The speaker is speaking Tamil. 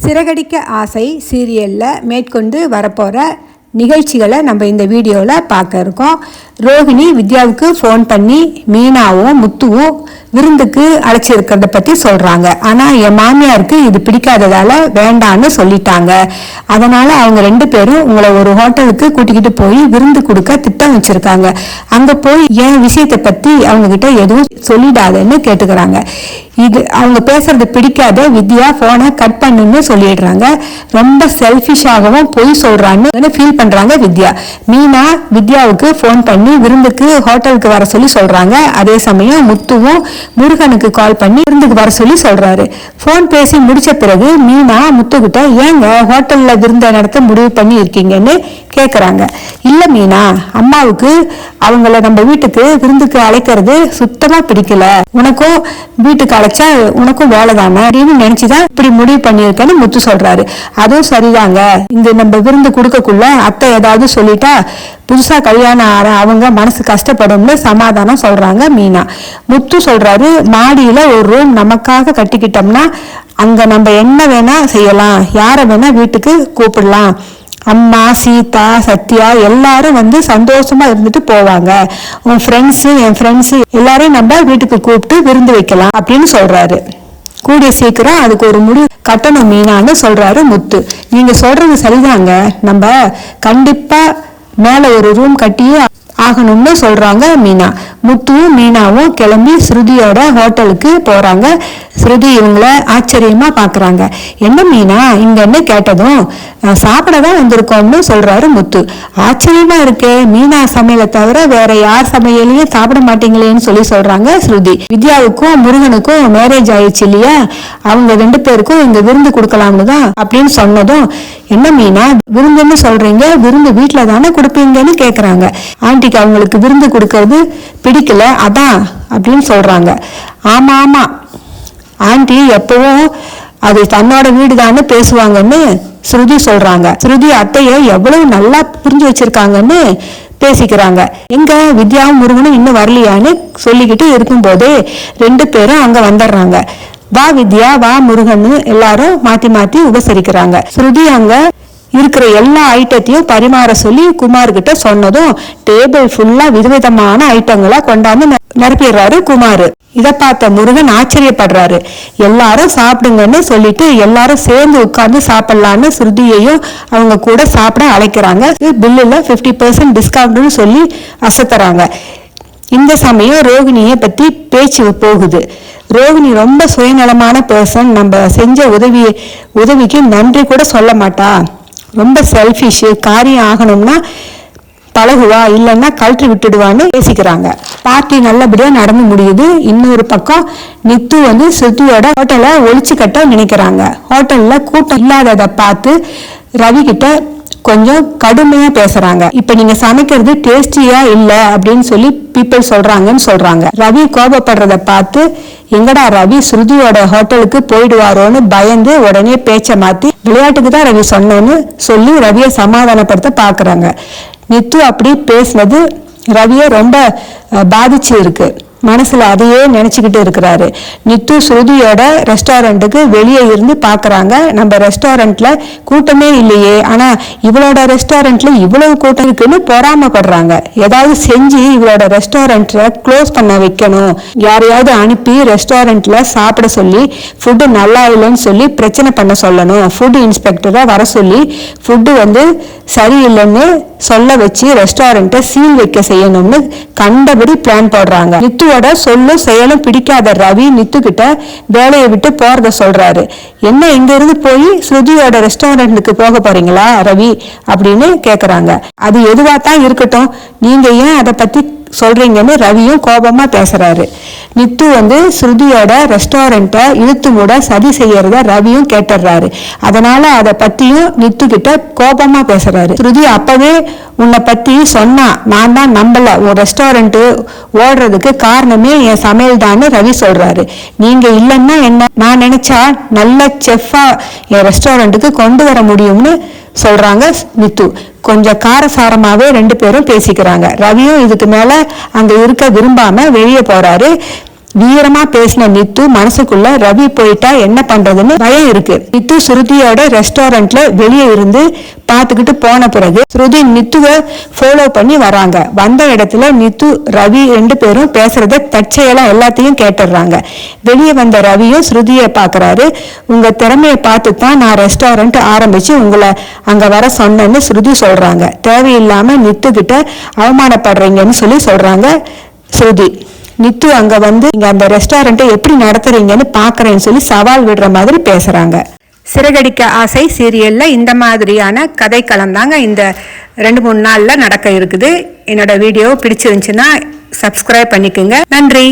சிறகடிக்க ஆசை சீரியலில் மேற்கொண்டு வரப்போகிற நிகழ்ச்சிகளை நம்ம இந்த வீடியோவில் பார்க்க இருக்கோம். ரோஹிணி வித்யாவுக்கு ஃபோன் பண்ணி மீனாவும் முத்துவும் விருந்துக்கு அழைச்சிருக்கிறத பற்றி சொல்கிறாங்க. ஆனால் என் மாமியாருக்கு இது பிடிக்காததால் வேண்டான்னு சொல்லிட்டாங்க. அதனால் அவங்க 2 பேரும் உங்களை ஒரு ஹோட்டலுக்கு கூட்டிக்கிட்டு போய் விருந்து கொடுக்க திட்டம் வச்சுருக்காங்க. அங்கே போய் என் விஷயத்தை பற்றி அவங்கக்கிட்ட எதுவும் சொல்லிடாதன்னு கேட்டுக்கிறாங்க. இது அவங்க பேசுறது பிடிக்காத வித்யா ஃபோனை கட் பண்ணுன்னு சொல்லிடுறாங்க. ரொம்ப செல்ஃபிஷாகவும் பொய் சொல்றான்னு ஃபீல் பண்றாங்க வித்யா. மீனா வித்யாவுக்கு ஃபோன் பண்ணி விருந்துக்கு ஹோட்டலுக்கு வர சொல்லி சொல்றாங்க. அதே சமயம் முத்துவும் முருகனுக்கு கால் பண்ணி விருந்துக்கு வர சொல்லி சொல்றாரு. ஃபோன் பேசி முடிச்ச பிறகு மீனா முத்துக்கிட்ட ஏங்க ஹோட்டல்ல விருந்த நடத்த முடிவு பண்ணி இருக்கீங்கன்னு கேக்குறாங்க. இல்ல மீனா, அம்மாவுக்கு அவங்கள நம்ம வீட்டுக்கு விருந்துக்கு அழைக்கிறது சுத்தமா பிடிக்கல. உனக்கும் வீட்டுக்கு அழைச்சா உனக்கும் வேலை தானே அப்படின்னு நினைச்சுதான் இப்படி முடிவு பண்ணியிருக்கேன்னு முத்து சொல்றாரு. அதுவும் சரிதாங்க. இந்த நம்ம விருந்து கொடுக்கக்குள்ள அத்தை ஏதாவது சொல்லிட்டா புதுசா கல்யாணம் ஆற அவங்க மனசு கஷ்டப்படும்னு சமாதானம் சொல்றாங்க மீனா. முத்து சொல்றாரு, மாடியில ஒரு ரூம் நமக்காக கட்டிக்கிட்டோம்னா அங்க நம்ம என்ன வேணா செய்யலாம், யார வேணா வீட்டுக்கு கூப்பிடலாம். அம்மா, சீதா, சத்யா எல்லாரும் வந்து சந்தோஷமா இருந்துட்டு போவாங்க. உன் ஃப்ரெண்ட்ஸு என் ஃப்ரெண்ட்ஸு எல்லாரையும் நம்ம வீட்டுக்கு கூப்பிட்டு விருந்து வைக்கலாம் அப்படின்னு சொல்றாரு. கூடிய சீக்கிரம் அதுக்கு ஒரு முடிவு கட்டணும் மீனான்னு சொல்றாரு முத்து. நீங்க சொல்றது சரிதாங்க, நம்ம கண்டிப்பா மேல ஒரு ரூம் கட்டியே ஆகணும்னு சொல்றாங்க மீனா. முத்துவும் மீனாவும் கிளம்பி ஸ்ருதியோட ஹோட்டலுக்கு போறாங்க. ஸ்ருதி இவங்கள ஆச்சரியமா பாக்குறாங்க. என்ன மீனா இங்கன்னு கேட்டதும் சாப்பிடதான் வந்திருக்கோம்னு சொல்றாரு முத்து. ஆச்சரியமா இருக்கே, மீனா சமையலை தவிர வேற யார் சமையலையும் சாப்பிட மாட்டீங்களேன்னு சொல்றாங்க ஸ்ருதி. வித்யாவுக்கும் முருகனுக்கும் மேரேஜ் ஆயிடுச்சு இல்லையா, அவங்க 2 பேருக்கும் இங்க விருந்து கொடுக்கலாம்னு தான் அப்படின்னு சொன்னதும் என்ன மீனா விருந்துன்னு சொல்றீங்க, விருந்து வீட்டுல தானே கொடுப்பீங்கன்னு கேக்குறாங்க. ஆண்டிக்கு அவங்களுக்கு விருந்து கொடுக்கறது பிடிக்கல அதான் அப்படின்னு சொல்றாங்க. ஆமா ஆமா, ஆண்டி எப்பவும் அது தன்னோட வீடுதான்னு பேசுவாங்கன்னு ஸ்ருதி சொல்றாங்க. ஸ்ருதி அத்தைய எவ்வளவு நல்லா புரிஞ்சு வச்சிருக்காங்கன்னு பேசிக்கிறாங்க. எங்க வித்யாவும் முருகனும் இன்னும் வரலையான்னு சொல்லிக்கிட்டு இருக்கும் போதே 2 பேரும் அங்க வந்துடுறாங்க. வா வித்யா, வா முருகன்னு எல்லாரும் மாத்தி மாத்தி உபசரிக்கிறாங்க. ஸ்ருதி அங்க இருக்கிற எல்லா ஐட்டத்தையும் பரிமாற சொல்லி குமார் கிட்ட சொன்னதும் டேபிள் ஃபுல்லா விதவிதமான ஐட்டங்களா கொண்டாந்து நிரப்பிடுறாரு குமார். இத பார்த்த முருகன் ஆச்சரியப்படுறாரு. எல்லாரும் சாப்பிடுங்கன்னு சொல்லிட்டு எல்லாரும் சேர்ந்து உட்கார்ந்து சாப்பிடலான்னு ஸ்ருதியையும் அவங்க கூட சாப்பிட அழைக்கிறாங்க. பில்லுல 50% டிஸ்கவுண்ட்னு சொல்லி அசத்துறாங்க. இந்த சமயம் ரோகிணியை பத்தி பேச்சு போகுது. ரோகிணி ரொம்ப சுயநலமான பர்சன், நம்ம செஞ்ச உதவிக்கு நன்றி கூட சொல்ல மாட்டா, ரொம்ப செல்ஃபிஷ், காரியம் ஆகணும்னா பழகுவா, இல்லைன்னா கழட்டி விட்டுடுவான்னு பேசிக்கிறாங்க. பார்ட்டி நல்லபடியா நடந்து முடியுது. இன்னொரு பக்கம் நித்து வந்து ஸ்ருதியோட ஹோட்டலை ஒழிச்சு கட்ட நினைக்கிறாங்க. ஹோட்டல்ல கூட்டம் இல்லாததை பார்த்து ரவி கிட்ட கொஞ்சம் கடுமையா பேசுறாங்க. இப்ப நீங்க சமைக்கிறது டேஸ்டியா இல்ல அப்படின்னு சொல்லி பீப்பிள் சொல்றாங்கன்னு சொல்றாங்க. ரவி கோபப்படுறத பார்த்து எங்கடா ரவி ஸ்ருதியோட ஹோட்டலுக்கு போயிடுவாரோன்னு பயந்து உடனே பேச்ச மாத்தி விளையாட்டுக்கு தான் ரவி சொன்னேன்னு சொல்லி ரவியை சமாதானப்படுத்த பாக்குறாங்க. நித்து அப்படி பேசுனது ரவியை ரொம்ப பாதிச்சு இருக்கு. மனசுல அதையே நினைச்சுக்கிட்டு இருக்கிறாரு. நித்து ஸ்ருதியோட ரெஸ்டாரண்ட்டுக்கு வெளியே இருந்து பாக்குறாங்க. நம்ம ரெஸ்டாரண்ட்ல கூட்டமே இல்லையே, ஆனா இவளோட ரெஸ்டாரண்ட்ல இவ்வளவு கூட்டம் இருக்குன்னு பொறாமப்படுறாங்க. ஏதாவது செஞ்சு இவளோட ரெஸ்டாரண்ட்ல க்ளோஸ் பண்ண வைக்கணும், யாரையாவது அனுப்பி ரெஸ்டாரண்ட்ல சாப்பிட சொல்லி ஃபுட்டு நல்லா இல்லைன்னு சொல்லி பிரச்சனை பண்ண சொல்லணும், ஃபுட் இன்ஸ்பெக்டரை வர சொல்லி ஃபுட்டு வந்து சரியில்லைன்னு சொல்ல வச்சு ரெஸ்டாரண்ட்டை சீல் வைக்க செய்யணும்னு கண்டபடி பிளான் போடுறாங்க. நித்துவோட சொல்லும் செயலும் பிடிக்காத ரவி நித்து கிட்ட வேலையை விட்டு போறத சொல்றாரு. என்ன இங்க இருந்து போய் ஸ்ருதியோட ரெஸ்டாரண்ட்டுக்கு போக போறீங்களா ரவி அப்படின்னு கேக்குறாங்க. அது எதுவா தான் இருக்கட்டும், நீங்க ஏன் அதை பத்தி சொல்றீங்கன்னு ரவியும் கோபமா பேசுறாரு. நித்து வந்து ஸ்ருதியோட ரெஸ்டாரண்ட்டை இழுத்து மூட சதி செய்யறத ரவியும் கேட்டுறாரு. அதனால அதை பத்தியும் நித்து கிட்ட கோபமா பேசுறாரு. ஸ்ருதி அப்பவே உன்னை பத்தி சொன்னா நான் தான் நம்பல, உன் ரெஸ்டாரண்ட் ஓடுறதுக்கு காரணமே என் சமையல் தான் ரவி சொல்றாரு. நீங்க இல்லைன்னா என்ன, நான் நினைச்சா நல்ல செஃப்பா என் ரெஸ்டாரண்ட்டுக்கு கொண்டு வர முடியும்னு சொல்றாங்க நித்து. கொஞ்சம் காரசாரமாவே 2 பேரும் பேசிக்கிறாங்க. ரவியும் இதுக்கு மேல அங்க இருக்க விரும்பாம வெளியே போறாரு. வீரமா பேசின நித்து மனசுக்குள்ள ரவி போயிட்டா என்ன பண்றதுன்னு பயம் இருக்கு. நித்து ஸ்ருதியோட ரெஸ்டாரண்ட்ல வெளியே இருந்து பாத்துக்கிட்டு போன பிறகு ஸ்ருதி நித்துவை ஃபாலோ பண்ணி வராங்க. வந்த இடத்துல நித்து ரவி 2 பேரும் பேசுறத தற்செயலா எல்லாத்தையும் கேட்டுடுறாங்க. வெளியே வந்த ரவியும் ஸ்ருதியை பாக்குறாரு. உங்க திறமைய பார்த்து தான் நான் ரெஸ்டாரண்ட் ஆரம்பிச்சு உங்களை அங்க வர சொன்னேன்னு ஸ்ருதி சொல்றாங்க. தேவையில்லாம நித்து கிட்ட அவமானப்படுறீங்கன்னு சொல்றாங்க ஸ்ருதி. நித்து அங்க வந்து நீங்க அந்த ரெஸ்டாரண்ட்டை எப்படி நடத்துறீங்கன்னு பாக்குறேன்னு சொல்லி சவால் விடுற மாதிரி பேசுறாங்க. சிறகடிக்க ஆசை சீரியல்ல இந்த மாதிரியான கதைக்களம் தாங்க இந்த 2-3 நாள்ல நடக்க இருக்குது. என்னோட வீடியோ பிடிச்சிருந்துச்சுன்னா சப்ஸ்கிரைப் பண்ணிக்கோங்க. நன்றி.